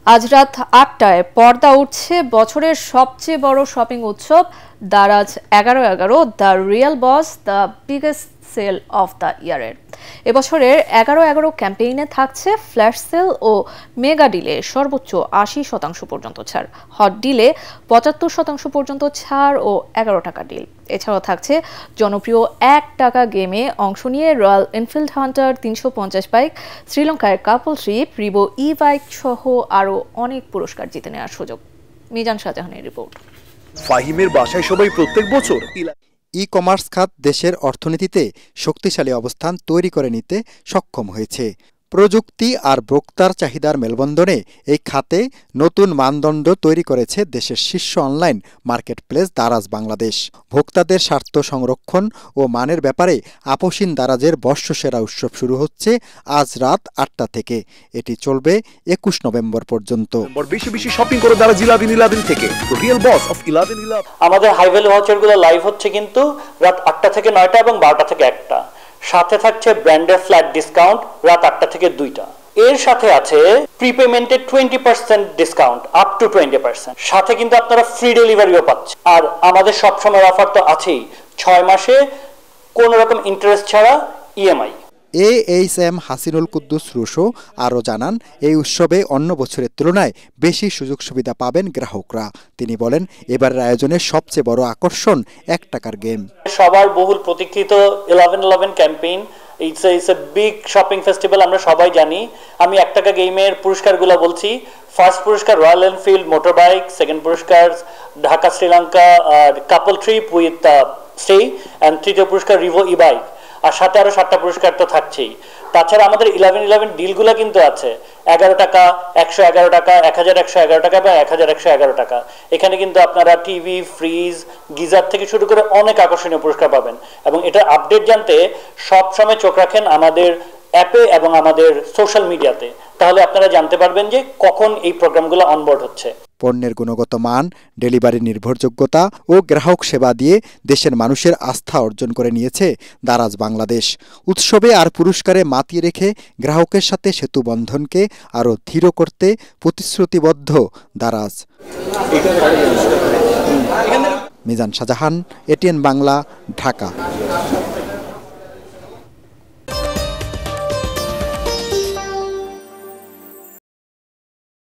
আজ রাত ৮টায় পর্দা উঠছে বছরের সবচেয়ে বড় শপিং উৎসব Daraz ১১/১১ the real boss the biggest sale of the ইয়ারের। এবছরের ১১/১১ ক্যাম্পেইনে থাকছে ফ্ল্যাশ সেল ও মেগা ডিলে সর্বোচ্চ ৮০% পর্যন্ত ছাড়, হট ডিলে ৭৫% পর্যন্ত ছাড় ও ১১ টাকা ডিল। এছাড়াও থাকছে জনপ্রিয় ৳১ গেমে অংশ নিয়ে রয়্যাল এনফিল্ড হান্টার ৩৫০ বাইক, শ্রীলঙ্কার কাপল ট্রিপ, রিভো ই বাইক সহ আরও অনেক পুরস্কার জিতে নেওয়ার সুযোগ। মিজান শাহজাহানের রিপোর্ট। ফাহিমের বাসায় সবাই প্রত্যেক বছর ই কমার্স খাত দেশের অর্থনীতিতে শক্তিশালী অবস্থান তৈরি করে নিতে সক্ষম হয়েছে। প্রযুক্তি আর ভোক্তার চাহিদার মেলবন্ধনে এই খাতে নতুন মানদণ্ড তৈরি করেছে দেশের শীর্ষ অনলাইন মার্কেটপ্লেস দারাজ বাংলাদেশ। ভোক্তাদের স্বার্থ সংরক্ষণ ও মানের ব্যাপারে আপোষহীন দারাজের বর্ষসেরা উৎসব শুরু হচ্ছে আজ রাত ৮টা থেকে। এটি চলবে ২১ নভেম্বর পর্যন্ত। বেশি বেশি শপিং করে দারাজ 11 থেকে রিয়েল বস অফ 11। আমাদের হাই ভ্যালু ভাউচারগুলো লাইভ হচ্ছে কিন্তু রাত ৮টা থেকে ৯টা এবং ১২টা থেকে ১টা। সাথে থাকছে ব্র্যান্ডের ফ্ল্যাট ডিসকাউন্ট রাত ৮টা থেকে ২টা। এর সাথে আছে প্রিপেমেন্টের 20% ডিসকাউন্ট আপ টু 20%। সাথে কিন্তু আপনারা ফ্রি ডেলিভারিও পাচ্ছেন। আর আমাদের সবসময় অফার তো আছেই, ৬ মাসে কোনো রকম ইন্টারেস্ট ছাড়া ইএমআই। AHM হাসিনুল কুদ্দুস রুশো আরও জানান, এই উৎসবে অন্য বছরের তুলনায় বেশি সুযোগ সুবিধা পাবেন গ্রাহকরা। তিনি বলেন, এবারের আয়োজনের সবচেয়ে বড় আকর্ষণ ৳১ গেম। সবার বহুল প্রতীক্ষিত 11/11 campaign, it's a big shopping festival, আমরা সবাই জানি। আমি ৳১ গেমের পুরস্কারগুলো বলছি। ফার্স্ট পুরস্কার royal Enfield motor bike, second পুরস্কার ঢাকা শ্রীলঙ্কা কাপল ট্রিপ উইথ স্টে, অ্যান্ড তৃতীয় পুরস্কার রিভো ই বাইক। আর সাথে আরো 7টা পুরস্কার তো থাকছেই। তাছাড়া আমাদের 11/11 ডিলগুলো কিন্তু আছে, ৳১১, ৳১১, ৳১১11 টাকা এবং ৳১১11 টাকা। এখানে কিন্তু আপনারা টিভি, ফ্রিজ, গিজার থেকে শুরু করে অনেক আকর্ষণীয় পুরস্কার পাবেন। এবং এটা আপডেট জানতে সব সময় চোখ রাখেন আমাদের অ্যাপে এবং আমাদের সোশ্যাল মিডিয়াতে, তাহলে আপনারা জানতে পারবেন যে কখন এই প্রোগ্রামগুলো অনবোর্ড হচ্ছে। পণ্যের গুণগত মান, ডেলিভারি নির্ভরযোগ্যতা ও গ্রাহক সেবা দিয়ে দেশের মানুষের আস্থা অর্জন করে নিয়েছে দারাজ বাংলাদেশ। উৎসবে আর পুরস্কারে মাতিয়ে রেখে গ্রাহকের সাথে সেতু বন্ধনকে আরও দৃঢ় করতে প্রতিশ্রুতিবদ্ধ দারাজ। মিজান শাহজাহান, ATN বাংলা, ঢাকা।